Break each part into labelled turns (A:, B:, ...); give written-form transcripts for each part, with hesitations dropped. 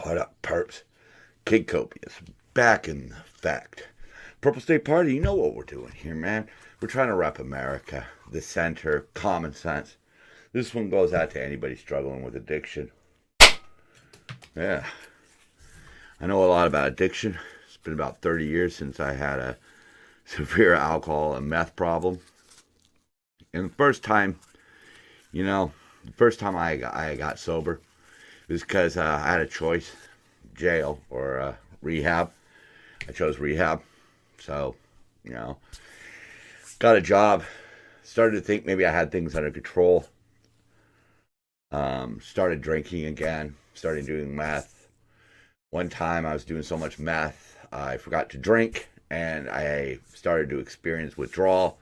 A: What up, perps? Kid Copious, back in effect. Purple State Party, you know what we're doing here, man. We're trying to rep America, the center, common sense. This one goes out to anybody struggling with addiction. Yeah, I know a lot about addiction. It's been about 30 years since I had a severe alcohol and meth problem. And the first time, I got sober, it was because I had a choice, jail or rehab. I chose rehab. So, got a job. Started to think maybe I had things under control. Started drinking again. Started doing meth. One time I was doing so much meth, I forgot to drink, and I started to experience withdrawal.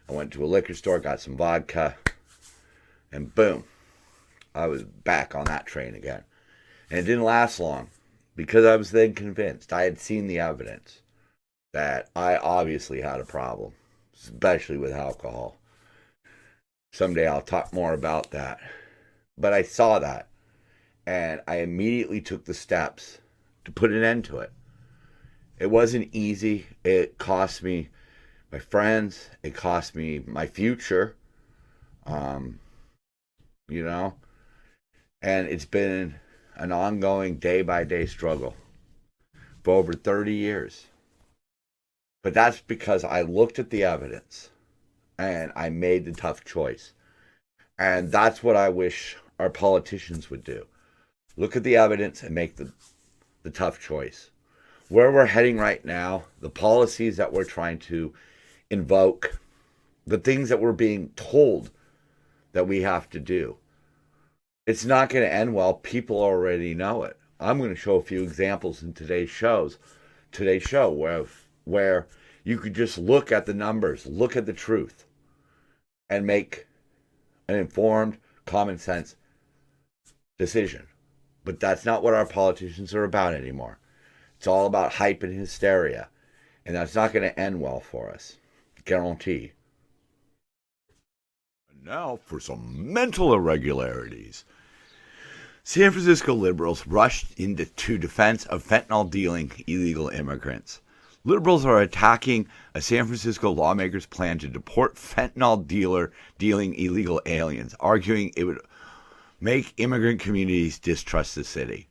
A: I went to a liquor store, got some vodka, and boom, I was back on that train again. And it didn't last long because I was then convinced. I had seen the evidence that I obviously had a problem, especially with alcohol. Someday I'll talk more about that. But I saw that, and I immediately took the steps to put an end to it. It wasn't easy. It cost me my friends. It cost me my future. And it's been an ongoing day-by-day struggle for over 30 years. But that's because I looked at the evidence and I made the tough choice. And that's what I wish our politicians would do. Look at the evidence and make the tough choice. Where we're heading right now, the policies that we're trying to invoke, the things that we're being told that we have to do, it's not going to end well. People already know it. I'm going to show a few examples in today's show where you could just look at the numbers, look at the truth, and make an informed, common sense decision. But that's not what our politicians are about anymore. It's all about hype and hysteria. And that's not going to end well for us. Guarantee. And now for some mental irregularities. San Francisco liberals rushed into defense of fentanyl dealing illegal immigrants. Liberals are attacking a San Francisco lawmaker's plan to deport fentanyl dealing illegal aliens, arguing it would make immigrant communities distrust the city.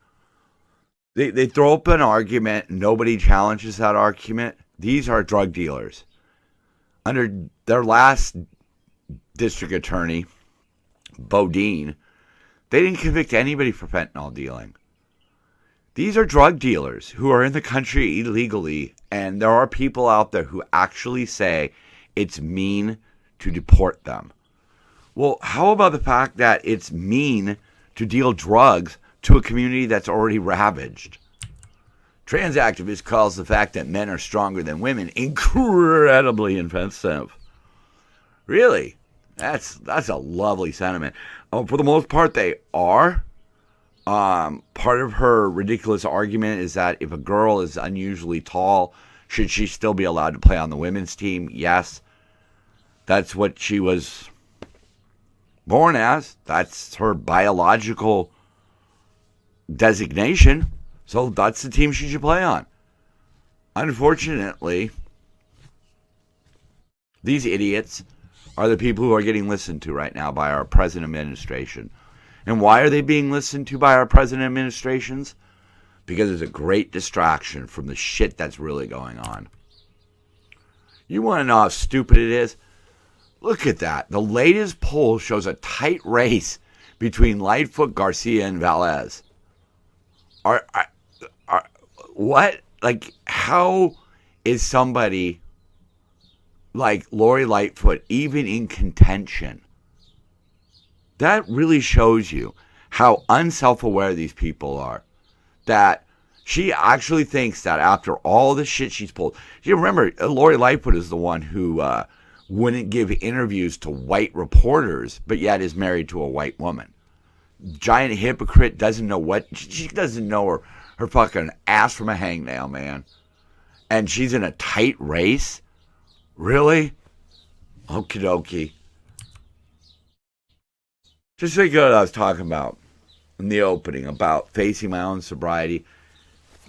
A: They throw up an argument. Nobody challenges that argument. These are drug dealers. Under their last district attorney, Bodine, they didn't convict anybody for fentanyl dealing. These are drug dealers who are in the country illegally, and there are people out there who actually say it's mean to deport them. Well, how about the fact that it's mean to deal drugs to a community that's already ravaged? Trans activist calls the fact that men are stronger than women incredibly offensive. Really? That's a lovely sentiment. For the most part, they are. Part of her ridiculous argument is that if a girl is unusually tall, should she still be allowed to play on the women's team? Yes. That's what she was born as. That's her biological designation. So that's the team she should play on. Unfortunately, these idiots are the people who are getting listened to right now by our present administration. And why are they being listened to by our present administrations? Because it's a great distraction from the shit that's really going on. You want to know how stupid it is? Look at that. The latest poll shows a tight race between Lightfoot, Garcia, and Velez. What? Like, how is somebody like Lori Lightfoot even in contention? That really shows you how unself-aware these people are. That she actually thinks that after all the shit she's pulled. You remember, Lori Lightfoot is the one who wouldn't give interviews to white reporters, but yet is married to a white woman. Giant hypocrite, doesn't know what. She doesn't know her fucking ass from a hangnail, man. And she's in a tight race? Really? Okie dokie. Just think of what I was talking about. in the opening about facing my own sobriety.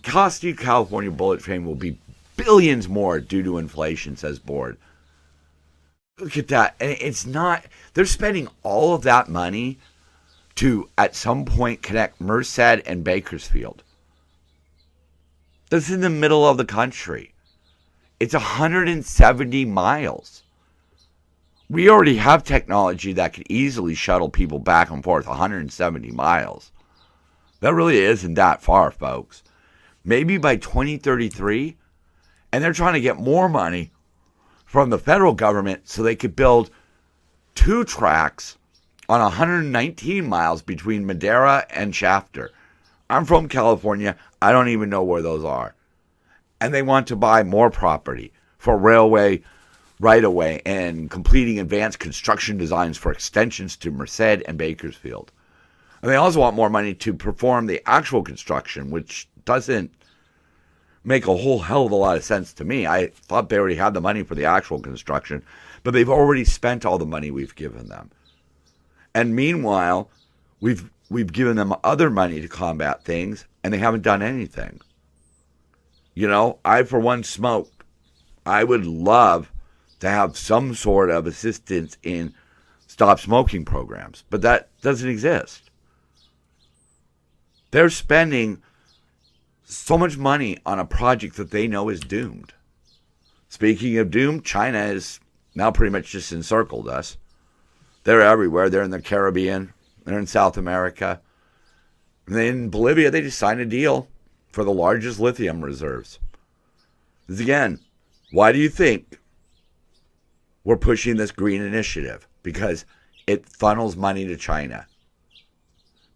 A: Cost of California bullet train will be billions more due to inflation, says board. Look at that. And it's not, they're spending all of that money to, at some point, connect Merced and Bakersfield. That's in the middle of the country. It's 170 miles. We already have technology that could easily shuttle people back and forth 170 miles. That really isn't that far, folks. Maybe by 2033, and they're trying to get more money from the federal government so they could build 2 tracks on 119 miles between Madera and Shafter. I'm from California. I don't even know where those are. And they want to buy more property for railway right-of-way and completing advanced construction designs for extensions to Merced and Bakersfield. And they also want more money to perform the actual construction, which doesn't make a whole hell of a lot of sense to me. I thought they already had the money for the actual construction, but they've already spent all the money we've given them. And meanwhile, we've given them other money to combat things, and they haven't done anything. You know, I, for one, smoke. I would love to have some sort of assistance in stop smoking programs, but that doesn't exist. They're spending so much money on a project that they know is doomed. Speaking of doomed, China has now pretty much just encircled us. They're everywhere. They're in the Caribbean. They're in South America. And in Bolivia, they just signed a deal for the largest lithium reserves. Because again, why do you think we're pushing this green initiative? Because it funnels money to China.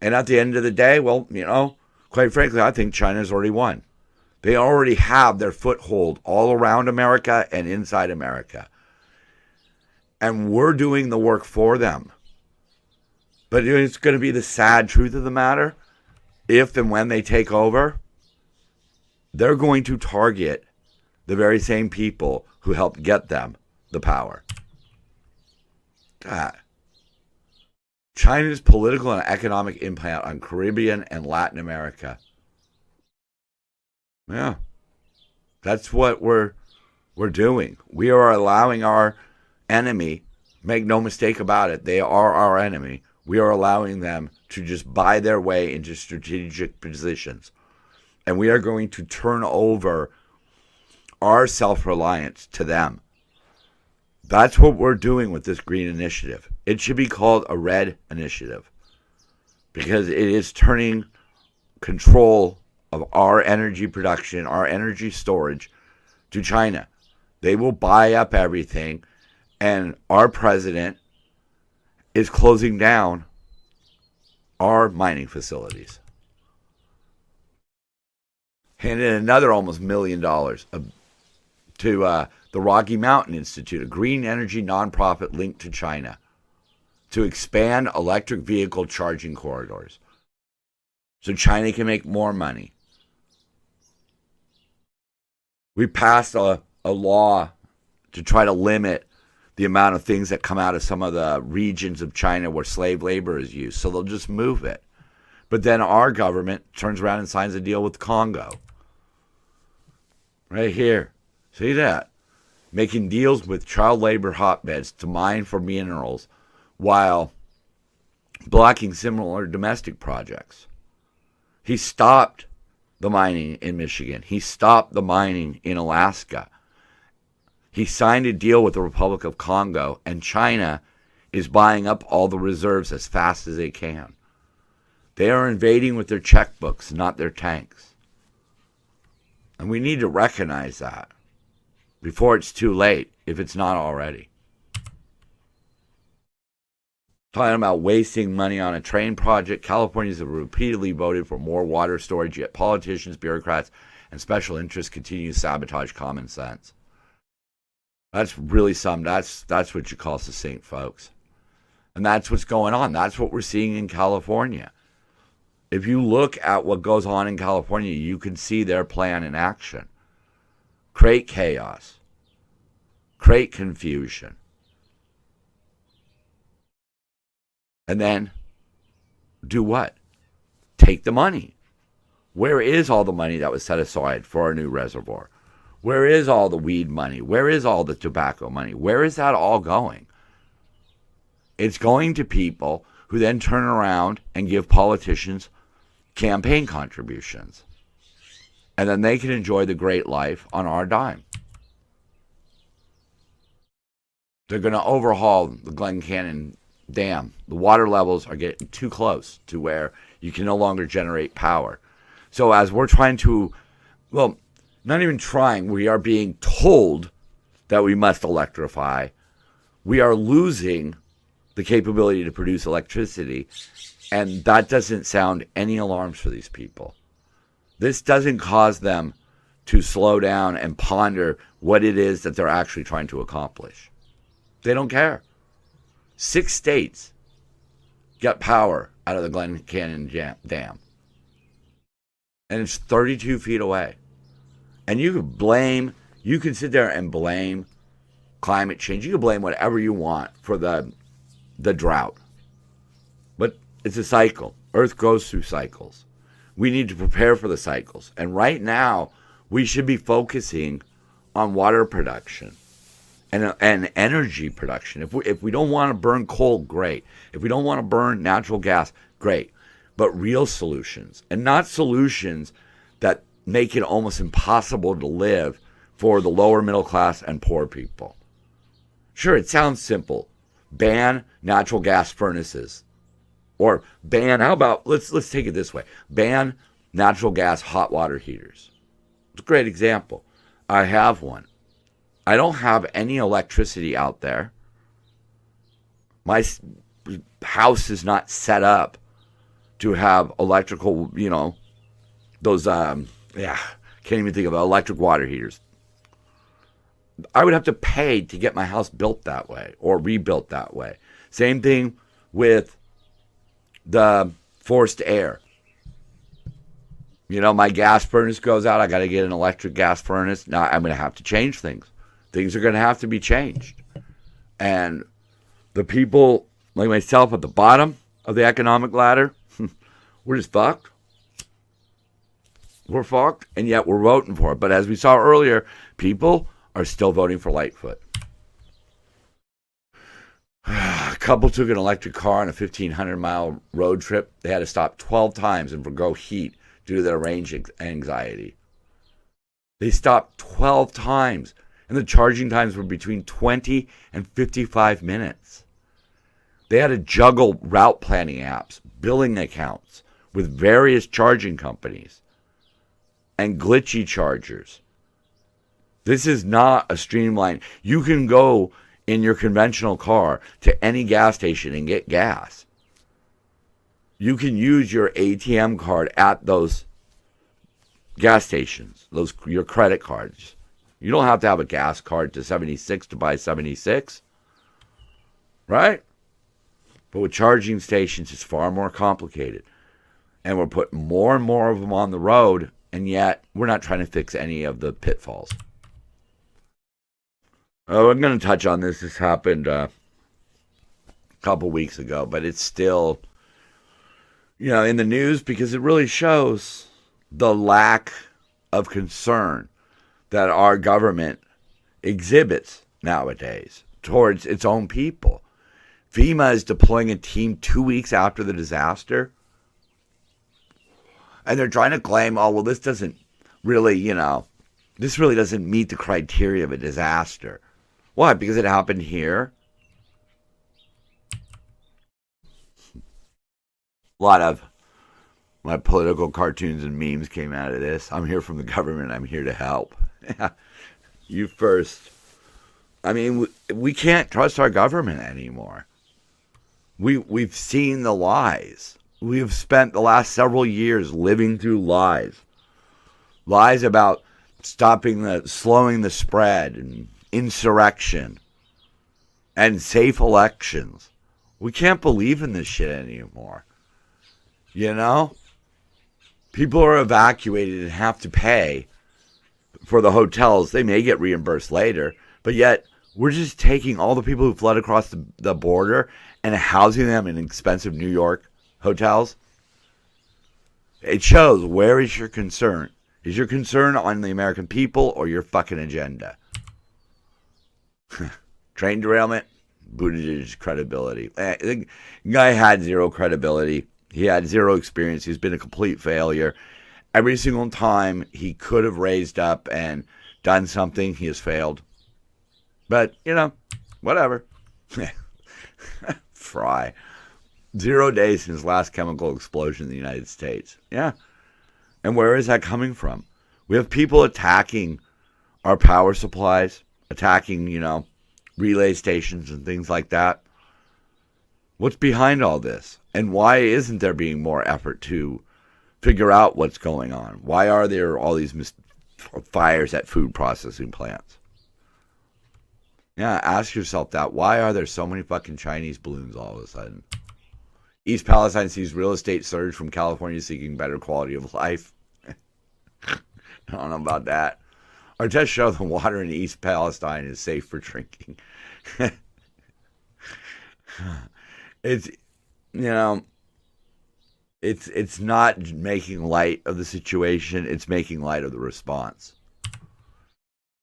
A: And at the end of the day, well, you know, quite frankly, I think China's already won. They already have their foothold all around America and inside America. And we're doing the work for them. But it's going to be the sad truth of the matter. If and when they take over, they're going to target the very same people who helped get them the power. God. China's political and economic impact on Caribbean and Latin America. Yeah. That's what we're doing. We are allowing our enemy, make no mistake about it, they are our enemy. We are allowing them to just buy their way into strategic positions. And we are going to turn over our self-reliance to them. That's what we're doing with this green initiative. It should be called a red initiative because it is turning control of our energy production, our energy storage to China. They will buy up everything, and our president is closing down our mining facilities. Handed another almost $1 million to the Rocky Mountain Institute, a green energy nonprofit linked to China, to expand electric vehicle charging corridors so China can make more money. We passed a law to try to limit the amount of things that come out of some of the regions of China where slave labor is used, so they'll just move it. But then our government turns around and signs a deal with Congo. Right here. See that? Making deals with child labor hotbeds to mine for minerals while blocking similar domestic projects. He stopped the mining in Michigan. He stopped the mining in Alaska. He signed a deal with the Republic of Congo, and China is buying up all the reserves as fast as they can. They are invading with their checkbooks, not their tanks. And we need to recognize that before it's too late, if it's not already. Talking about wasting money on a train project, Californians have repeatedly voted for more water storage, yet politicians, bureaucrats, and special interests continue to sabotage common sense. That's really something. That's what you call succinct, folks. And that's what's going on. That's what we're seeing in California. If you look at what goes on in California, you can see their plan in action. Create chaos. Create confusion. And then do what? take the money. Where is all the money that was set aside for our new reservoir? Where is all the weed money? Where is all the tobacco money? Where is that all going? It's going to people who then turn around and give politicians campaign contributions. And then they can enjoy the great life on our dime. They're going to overhaul the Glen Canyon Dam. The water levels are getting too close to where you can no longer generate power. So as we're trying to, well, not even trying, we are being told that we must electrify. We are losing the capability to produce electricity, and that doesn't sound any alarms for these people. This doesn't cause them to slow down and ponder what it is that they're actually trying to accomplish. They don't care. 6 states got power out of the Glen Canyon Dam. And it's 32 feet away. And you can sit there and blame climate change. You can blame whatever you want for the drought. But it's a cycle. Earth goes through cycles. We need to prepare for the cycles. And right now, we should be focusing on water production and energy production. If we don't want to burn coal, great. If we don't want to burn natural gas, great. But real solutions, and not solutions that make it almost impossible to live for the lower middle class and poor people. Sure, it sounds simple. Ban natural gas furnaces. Or ban, how about, let's take it this way. Ban natural gas hot water heaters. It's a great example. I have one. I don't have any electricity out there. My house is not set up to have electrical, those, can't even think of it, electric water heaters. I would have to pay to get my house built that way or rebuilt that way. Same thing with the forced air. My gas furnace goes out. I got to get an electric gas furnace. Now I'm going to have to change things. Things are going to have to be changed. And the people like myself at the bottom of the economic ladder, we're just fucked. We're fucked, and yet we're voting for it. But as we saw earlier, people are still voting for Lightfoot. A couple took an electric car on a 1,500-mile road trip. They had to stop 12 times and forgo heat due to their range anxiety. They stopped 12 times, and the charging times were between 20 and 55 minutes. They had to juggle route planning apps, billing accounts with various charging companies, and glitchy chargers. This is not a streamline. You can go in your conventional car to any gas station and get gas. You can use your ATM card at those gas stations, your credit cards. You don't have to have a gas card to 76 to buy 76, right? But with charging stations, it's far more complicated. And we're putting more and more of them on the road, and yet we're not trying to fix any of the pitfalls. Oh, I'm going to touch on this. This happened a couple weeks ago, but it's still, in the news because it really shows the lack of concern that our government exhibits nowadays towards its own people. FEMA is deploying a team 2 weeks after the disaster, and they're trying to claim, this doesn't really, this really doesn't meet the criteria of a disaster. Why? Because it happened here? A lot of my political cartoons and memes came out of this. I'm here from the government. I'm here to help. You first. I mean, we can't trust our government anymore. We've seen the lies. We have spent the last several years living through lies. Lies about slowing the spread and insurrection and safe elections. We can't believe in this shit anymore. People are evacuated and have to pay for the hotels. They may get reimbursed later, but yet we're just taking all the people who fled across the border and housing them in expensive New York hotels. It shows, where is your concern? Is your concern on the American people or your fucking agenda? Train derailment, Buttigieg's credibility. The guy had zero credibility. He had zero experience. He's been a complete failure. Every single time he could have raised up and done something, he has failed. But, whatever. Fry. 0 days since last chemical explosion in the United States. Yeah. And where is that coming from? We have people attacking our power supplies, attacking, relay stations and things like that. What's behind all this? And why isn't there being more effort to figure out what's going on? Why are there all these fires at food processing plants? Yeah, ask yourself that. Why are there so many fucking Chinese balloons all of a sudden? East Palestine sees real estate surge from California seeking better quality of life. I don't know about that. Our tests show the water in East Palestine is safe for drinking. It's, it's not making light of the situation. It's making light of the response.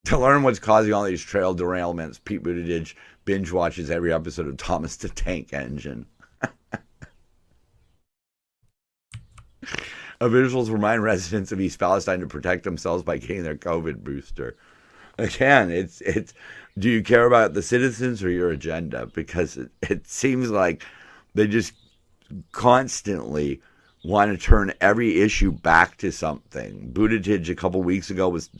A: To learn what's causing all these trail derailments, Pete Buttigieg binge watches every episode of Thomas the Tank Engine. Officials remind residents of East Palestine to protect themselves by getting their COVID booster. Again, it's. Do you care about the citizens or your agenda? Because it seems like they just constantly want to turn every issue back to something. Buttigieg a couple weeks ago was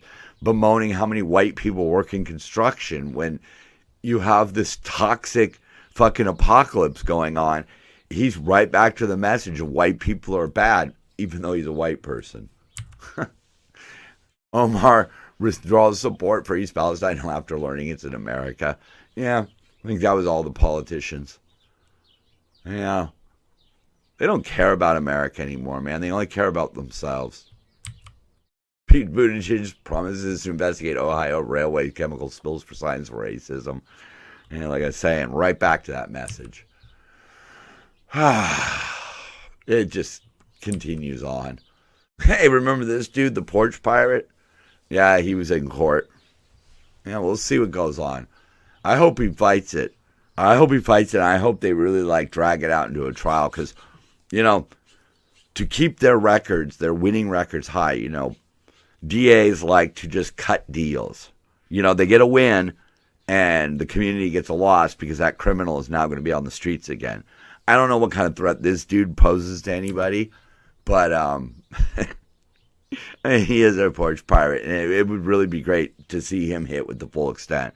A: bemoaning how many white people work in construction when you have this toxic fucking apocalypse going on. He's right back to the message of white people are bad, even though he's a white person. Omar withdraws support for East Palestine after learning it's in America. Yeah, I think that was all the politicians. Yeah. They don't care about America anymore, man. They only care about themselves. Pete Buttigieg promises to investigate Ohio railway chemical spills for signs of racism. And like I was saying, right back to that message. It just continues on. Hey, remember this dude, the Porch pirate? Yeah, he was in court. Yeah, we'll see what goes on. I hope he fights it. I hope they really drag it out into a trial because, to keep their records, their winning records high, DAs like to just cut deals. They get a win and the community gets a loss because that criminal is now going to be on the streets again. I don't know what kind of threat this dude poses to anybody, but he is a porch pirate, and it would really be great to see him hit with the full extent.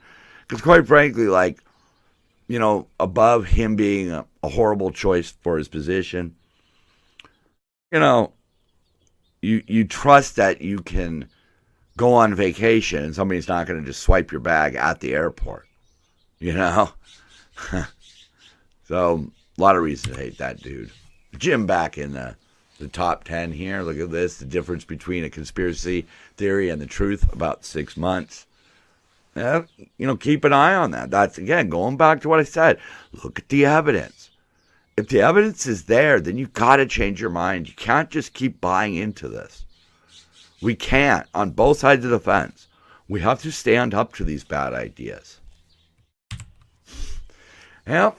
A: Because quite frankly, above him being a horrible choice for his position, you trust that you can go on vacation and somebody's not going to just swipe your bag at the airport, So, a lot of reasons to hate that dude. Jim back in the top 10 here. Look at this. The difference between a conspiracy theory and the truth, about 6 months. Keep an eye on that. That's, again, going back to what I said. Look at the evidence. If the evidence is there, then you've got to change your mind. You can't just keep buying into this. We can't, on both sides of the fence. We have to stand up to these bad ideas. Yep.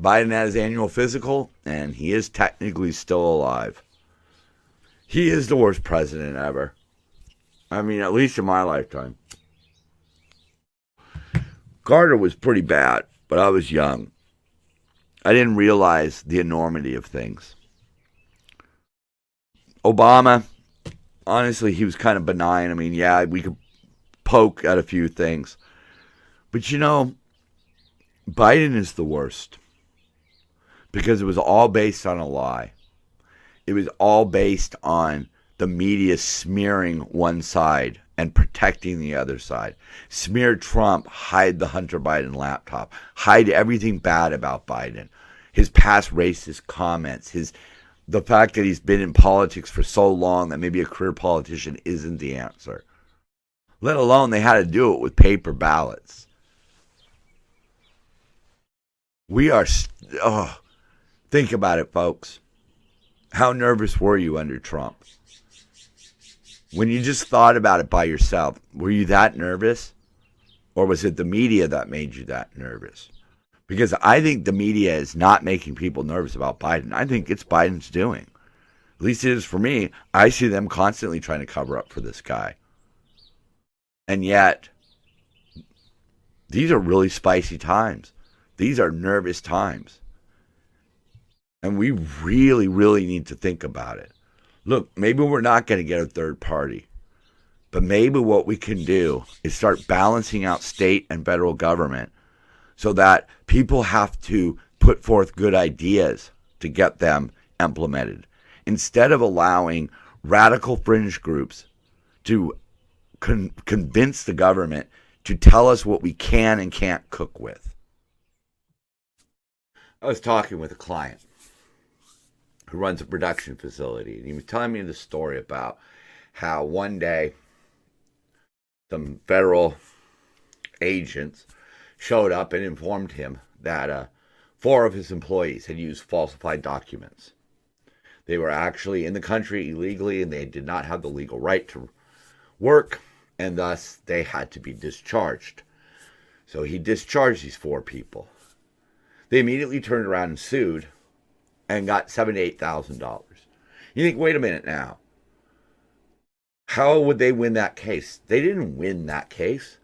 A: Biden had his annual physical, and he is technically still alive. He is the worst president ever. I mean, at least in my lifetime. Carter was pretty bad, but I was young. I didn't realize the enormity of things. Obama, honestly, he was kind of benign. I mean, yeah, we could poke at a few things. But Biden is the worst. Because it was all based on a lie. It was all based on the media smearing one side and protecting the other side. Smear Trump, hide the Hunter Biden laptop, hide everything bad about Biden. His past racist comments, the fact that he's been in politics for so long that maybe a career politician isn't the answer. Let alone they had to do it with paper ballots. We are... think about it, folks. How nervous were you under Trump? When you just thought about it by yourself, were you that nervous? Or was it the media that made you that nervous? Because I think the media is not making people nervous about Biden. I think it's Biden's doing. At least it is for me. I see them constantly trying to cover up for this guy. And yet, these are really spicy times. These are nervous times. And we really, really need to think about it. Look, maybe we're not going to get a third party. But maybe what we can do is start balancing out state and federal government so that people have to put forth good ideas to get them implemented, instead of allowing radical fringe groups to convince the government to tell us what we can and can't cook with. I was talking with a client who runs a production facility, and he was telling me the story about how one day some federal agents showed up and informed him that 4 of his employees had used falsified documents. They were actually in the country illegally, and they did not have the legal right to work, and thus they had to be discharged. So he discharged these 4 people. They immediately turned around and sued and got $7,000 to $8,000. You think, wait a minute now. How would they win that case? They didn't win that case.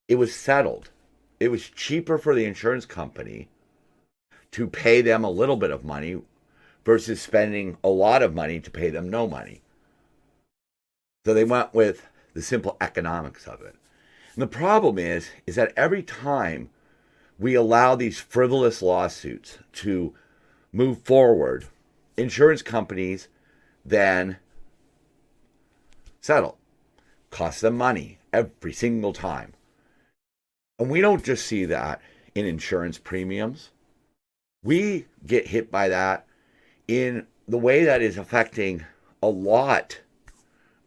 A: It was settled. It was cheaper for the insurance company to pay them a little bit of money versus spending a lot of money to pay them no money. So they went with the simple economics of it. And the problem is that every time we allow these frivolous lawsuits to move forward, insurance companies then settle. Costs them money every single time. And we don't just see that in insurance premiums. We get hit by that in the way that is affecting a lot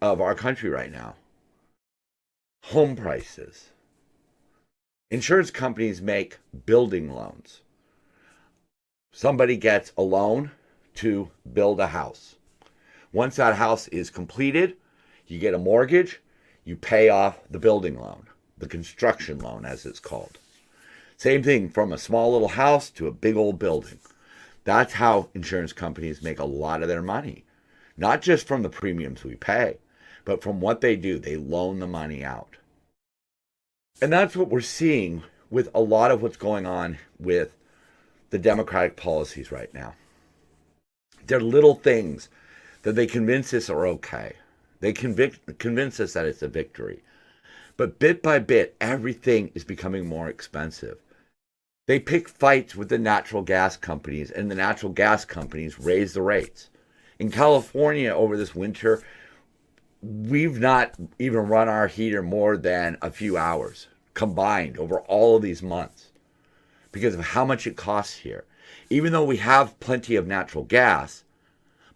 A: of our country right now. Home prices. Insurance companies make building loans. Somebody gets a loan to build a house. Once that house is completed, you get a mortgage, you pay off the building loan, the construction loan as it's called. Same thing from a small little house to a big old building. That's how insurance companies make a lot of their money. Not just from the premiums we pay, but from what they do. They loan the money out. And that's what we're seeing with a lot of what's going on with the Democratic policies right now. They're little things that they convince us are okay. They convince us that it's a victory. But bit by bit, everything is becoming more expensive. They pick fights with the natural gas companies, and the natural gas companies raise the rates. In California over this winter, we've not even run our heater more than a few hours combined over all of these months because of how much it costs here. Even though we have plenty of natural gas,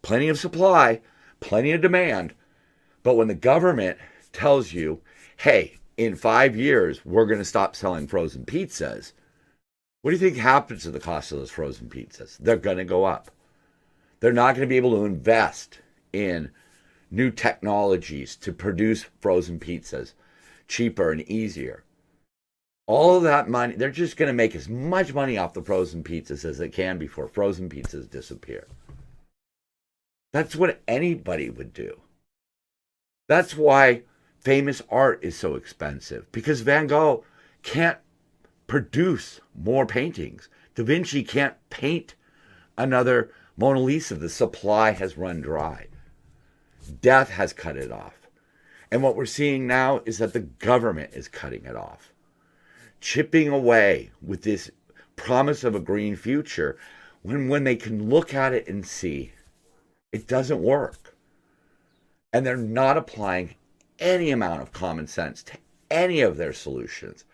A: plenty of supply, plenty of demand, but when the government tells you, hey, in 5 years, we're going to stop selling frozen pizzas, what do you think happens to the cost of those frozen pizzas? They're going to go up. They're not going to be able to invest in new technologies to produce frozen pizzas cheaper and easier. All of that money, they're just going to make as much money off the frozen pizzas as they can before frozen pizzas disappear. That's what anybody would do. That's why famous art is so expensive, because Van Gogh can't produce more paintings. Da Vinci can't paint another Mona Lisa. The supply has run dry. Death has cut it off. And what we're seeing now is that the government is cutting it off, chipping away with this promise of a green future when they can look at it and see it doesn't work. And they're not applying any amount of common sense to any of their solutions.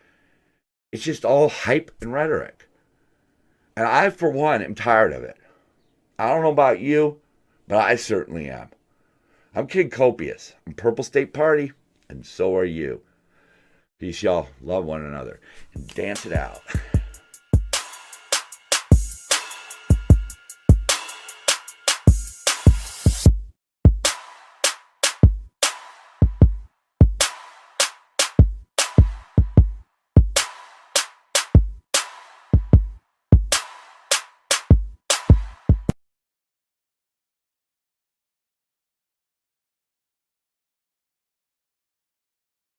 A: It's just all hype and rhetoric. And I, for one, am tired of it. I don't know about you, but I certainly am. I'm Kid Copious. I'm Purple State Party, and so are you. Peace, y'all. Love one another. And dance it out.